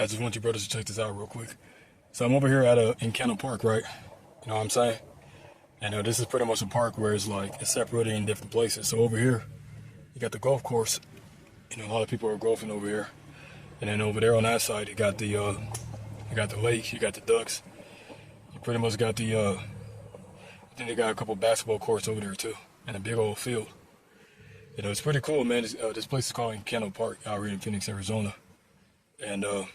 I just want you brothers to check this out real quick. So I'm over here at in Kendall Park, right? You know what I'm saying? And this is pretty much a park where it's like it's separated in different places. So over here, you got the golf course. You know, a lot of people are golfing over here. And then over there on that side, you got the lake, you got the ducks. You pretty much got I think they got a couple basketball courts over there too, and a big old field. You know, it's pretty cool, man. This place is called Kendall Park out here in Phoenix, Arizona. And oh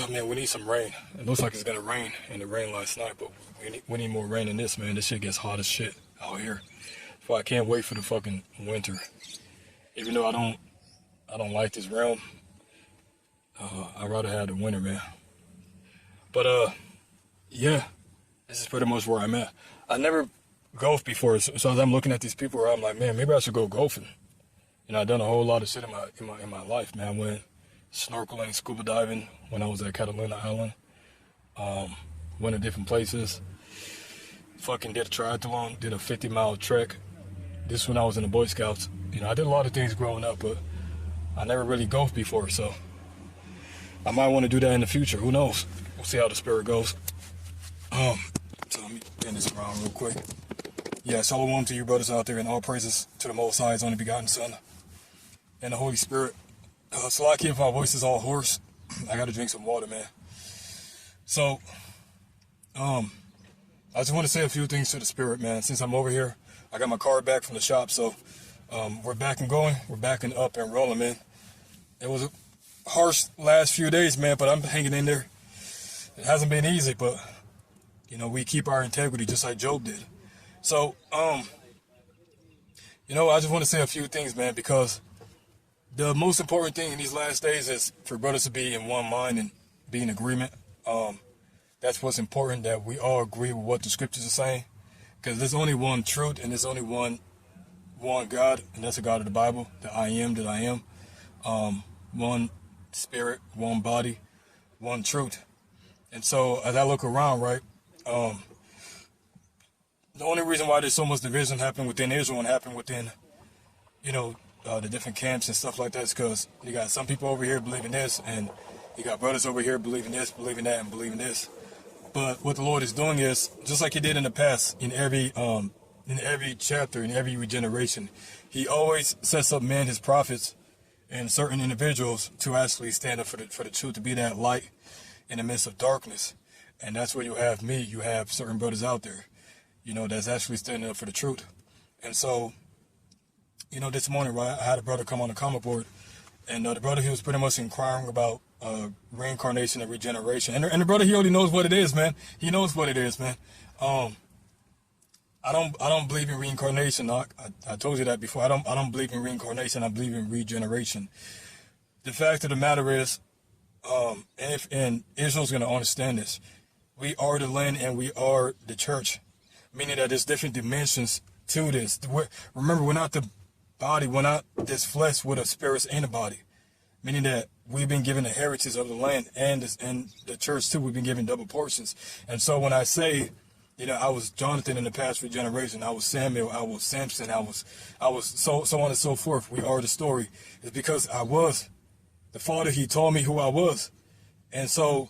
man, we need some rain. It looks like it's gonna rain, and it rained last night, but we need more rain than this, man. This shit gets hot as shit out here. So I can't wait for the fucking winter. Even though I don't like this realm, I'd rather have the winter, man. But yeah, this is pretty much where I'm at. I never golfed before, so as I'm looking at these people, I'm like, man, maybe I should go golfing. You know, I've done a whole lot of shit in my life, man. I went snorkeling, scuba diving when I was at Catalina Island. Went to different places. Fucking did a triathlon, did a 50-mile trek. This when I was in the Boy Scouts. You know, I did a lot of things growing up, but I never really golfed before, so I might want to do that in the future. Who knows? We'll see how the spirit goes. So let me turn this around real quick. Yeah, shalom to you brothers out there, and all praises to the Most High, His only begotten Son, and the Holy Spirit. So lucky if my voice is all hoarse. I gotta drink some water, man. So, I just want to say a few things to the spirit, man. Since I'm over here, I got my car back from the shop, so we're back and going. We're back and up and rolling, man. It was a harsh last few days, man, but I'm hanging in there. It hasn't been easy, but you know, we keep our integrity just like Job did. So, you know, I just want to say a few things, man, because the most important thing in these last days is for brothers to be in one mind and be in agreement. That's what's important, that we all agree with what the scriptures are saying, because there's only one truth and there's only one God, and that's the God of the Bible, the I am that I am. One spirit, one body, one truth. And so as I look around, right, the only reason why there's so much division happening within Israel and happening within, you know, the different camps and stuff like that is because you got some people over here believing this, and you got brothers over here believing this, believing that, and believing this. But what the Lord is doing is, just like He did in the past, in every chapter, in every regeneration, He always sets up men, His prophets, and certain individuals to actually stand up for the truth, to be that light in the midst of darkness. And that's where you have me. You have certain brothers out there, you know, that's actually standing up for the truth. And so, you know, this morning, right, I had a brother come on the comment board, and the brother, he was pretty much inquiring about reincarnation and regeneration. And the brother, he already knows what it is, man. He knows what it is, man. I don't believe in reincarnation. I told you that before. I don't believe in reincarnation. I believe in regeneration. The fact of the matter is, and Israel's going to understand this, we are the land and we are the church, meaning that there's different dimensions to this. Remember, we're not the body, we're not this flesh with a spirit in the body, meaning that we've been given the heritage of the land and the church too. We've been given double portions. And so when I say, you know, I was Jonathan in the past regeneration, I was Samuel, I was Samson, I was so on and so forth. We are the story. It's because I was the Father. He told me who I was. And so,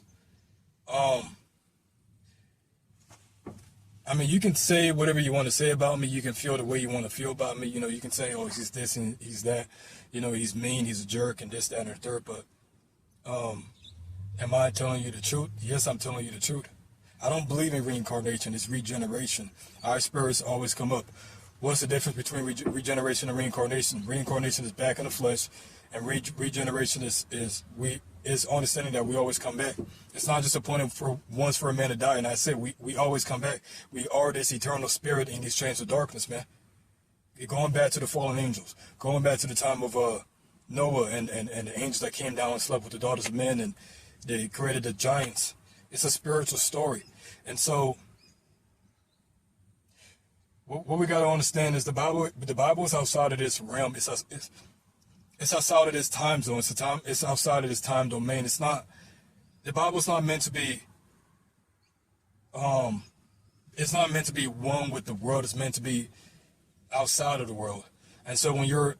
I mean, you can say whatever you want to say about me. You can feel the way you want to feel about me. You know, you can say, oh, he's this and he's that. You know, he's mean, he's a jerk, and this, that, and the third. But am I telling you the truth? Yes, I'm telling you the truth. I don't believe in reincarnation. It's regeneration. Our spirits always come up. What's the difference between regeneration and reincarnation? Reincarnation is back in the flesh, and regeneration is understanding that we always come back. It's not just appointed for once for a man to die, and I said we always come back. We are this eternal spirit in these chains of darkness, man. You're going back to the fallen angels, going back to the time of Noah and the angels that came down and slept with the daughters of men, and they created the giants. It's a spiritual story. And so what we got to understand is the Bible is outside of this realm. It's outside of this time zone. It's outside of this time domain. It's not, the Bible's not meant to be, it's not meant to be one with the world. It's meant to be outside of the world. And so when you're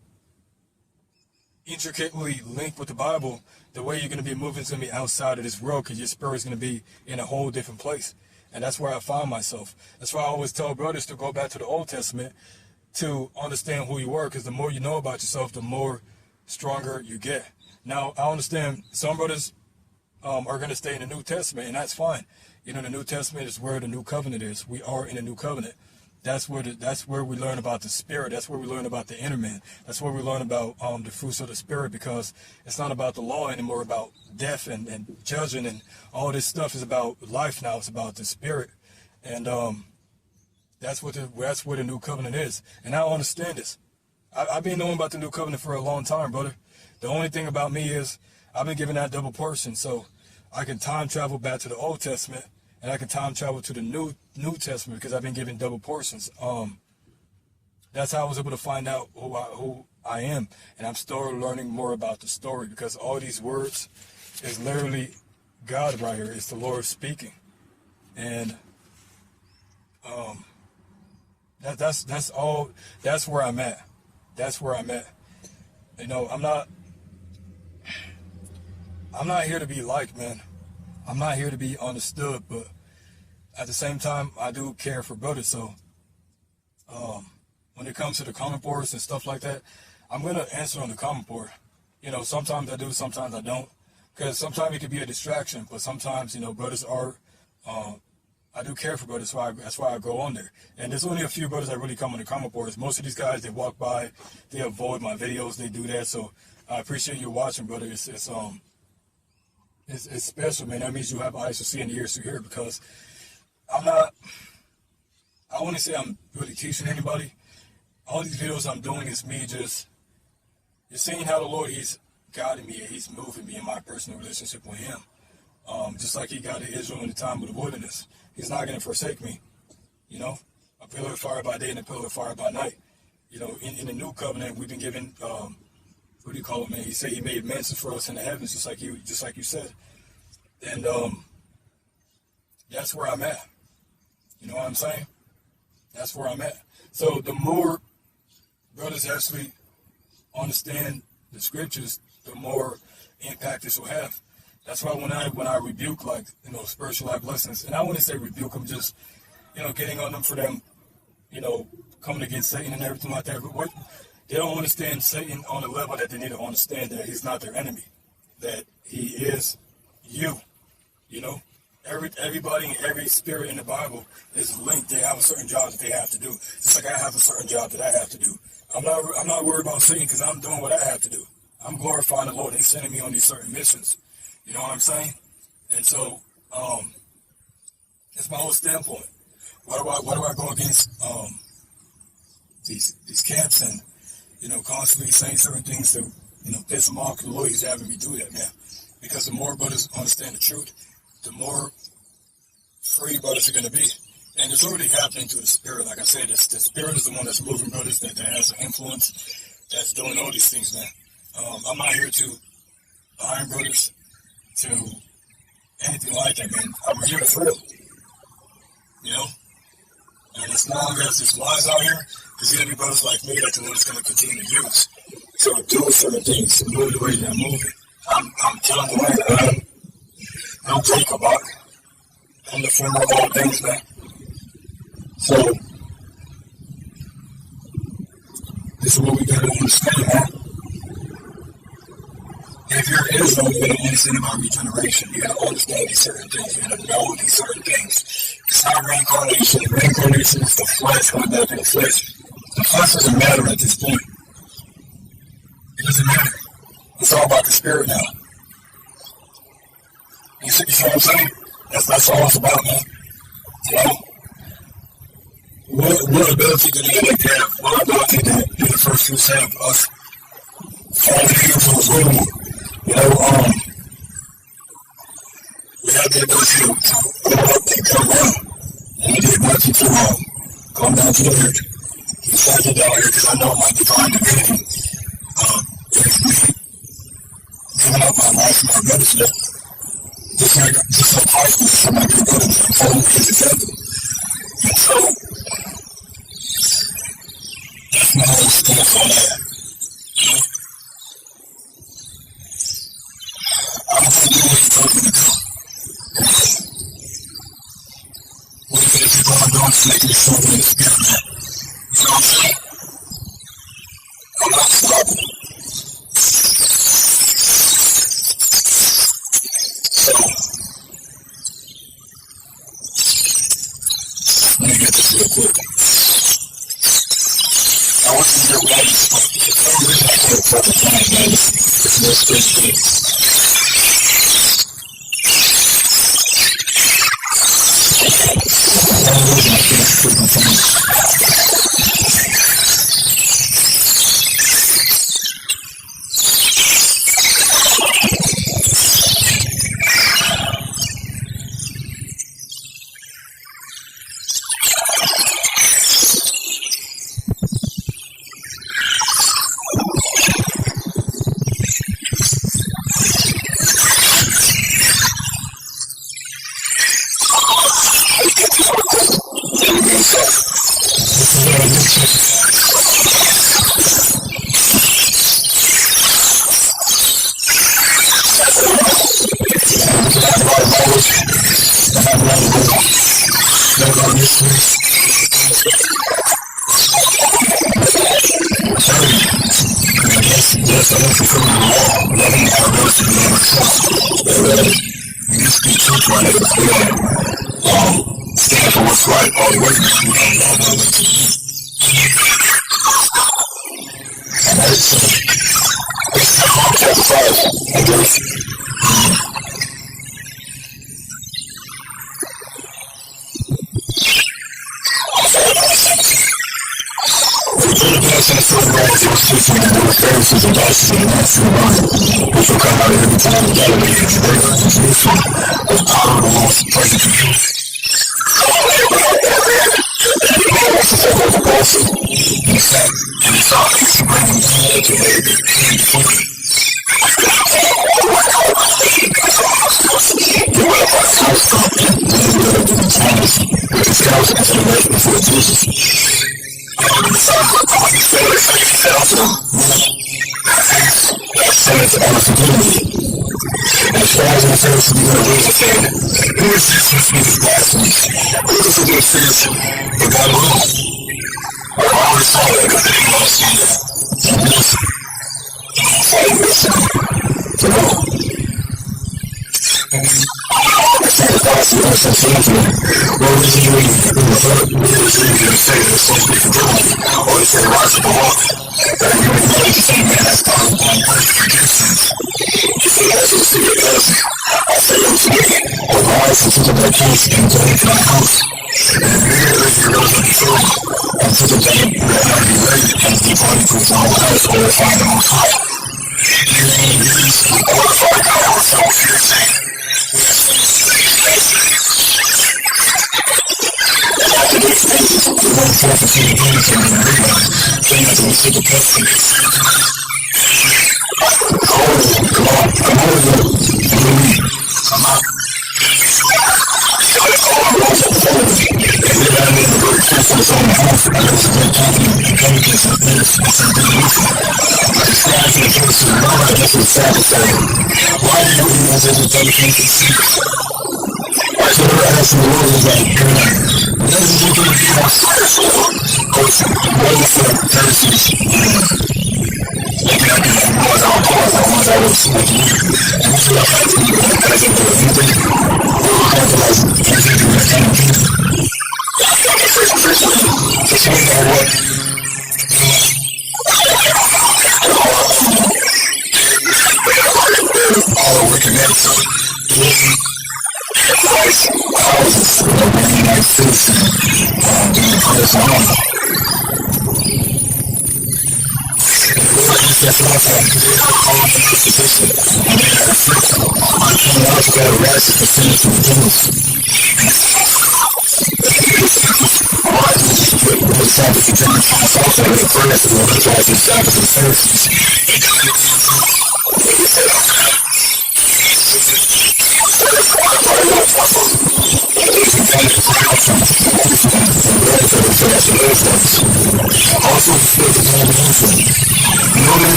intricately linked with the Bible, the way you're going to be moving is going to be outside of this world, because your spirit is going to be in a whole different place. And that's where I find myself. That's why I always tell brothers to go back to the Old Testament to understand who you are, because the more you know about yourself, the more stronger you get. Now, I understand some brothers are going to stay in the New Testament, and that's fine. You know, the New Testament is where the new covenant is. We are in the new covenant. That's where we learn about the Spirit. That's where we learn about the inner man. That's where we learn about the fruits of the Spirit, because it's not about the law anymore, about death and judging and all this stuff. Is about life now. It's about the Spirit, and that's where the new covenant is. And I understand this. I've been knowing about the new covenant for a long time, brother. The only thing about me is I've been given that double portion, so I can time travel back to the Old Testament, and I can time travel to the New Testament, because I've been given double portions. That's how I was able to find out who I am, and I'm still learning more about the story, because all these words is literally God right here. It's the Lord speaking, and that's all. That's where I'm at. That's where I'm at. You know, I'm not here to be liked, man. I'm not here to be understood, but at the same time, I do care for brothers. So when it comes to the comment boards and stuff like that, I'm going to answer on the comment board. You know, sometimes I do, sometimes I don't, because sometimes it can be a distraction, but sometimes, you know, brothers are, I do care for brothers, so that's why I go on there. And there's only a few brothers that really come on the comment boards. Most of these guys, they walk by, they avoid my videos, they do that. So I appreciate you watching, brother. It's special, man. That means you have eyes to see and ears to hear, because I wouldn't say I'm really teaching anybody. All these videos I'm doing is me just, you're seeing how the Lord, He's guiding me, and He's moving me in my personal relationship with Him. Just like He guided Israel in the time of the wilderness. He's not going to forsake me, you know. A pillar of fire by day and a pillar of fire by night. You know, in the new covenant, we've been given, what do you call it, man? He said He made mansions for us in the heavens, just like you said. And that's where I'm at. You know what I'm saying? That's where I'm at. So the more brothers actually understand the scriptures, the more impact this will have. That's why when I rebuke, like, you know, spiritual life lessons, and I wouldn't say rebuke them, just, you know, getting on them for them, you know, coming against Satan and everything like that. But they don't understand Satan on the level that they need to understand that he's not their enemy, that he is you. You know, everybody and every spirit in the Bible is linked. They have a certain job that they have to do, just like I have a certain job that I have to do. I'm not worried about Satan, because I'm doing what I have to do. I'm glorifying the Lord. He's sending me on these certain missions. You know what I'm saying? And so, that's my whole standpoint. Why do I go against these camps and, you know, constantly saying certain things to, you know, piss them off? The Lord is having me do that, man. Because the more brothers understand the truth, the more free brothers are going to be. And it's already happening through the Spirit. Like I said, the Spirit is the one that's moving brothers, that has an influence, that's doing all these things, man. I'm not here to bind brothers to anything like that, man. I'm here to free them. You know? And as long as there's lies out here, there's going to be brothers like me that the Lord is going to continue to use. So do certain things to move the way that I'm moving. I'm telling the way, man. I'm Jacob, I'm the former of all things, man. So, this is what we gotta understand, man. If you're Israel, you gotta understand about regeneration. You gotta understand these certain things. You gotta know these certain things. It's not reincarnation. Reincarnation is the flesh, going back to the flesh. The flesh doesn't matter at this point. It doesn't matter. It's all about the Spirit now. You see what I'm saying? That's all it's about, man. You know? What ability do the elect have? What ability do the first fruits have? Us falling angels, you know, we have the ability to go up and come down. And we have the ability to come down to the earth. He sent it down here because I know my divine divinity is me giving up my life for my brothers there. Just like Christ was somebody to go to me and follow his example. And so, that's my whole stance on that. You know? Also,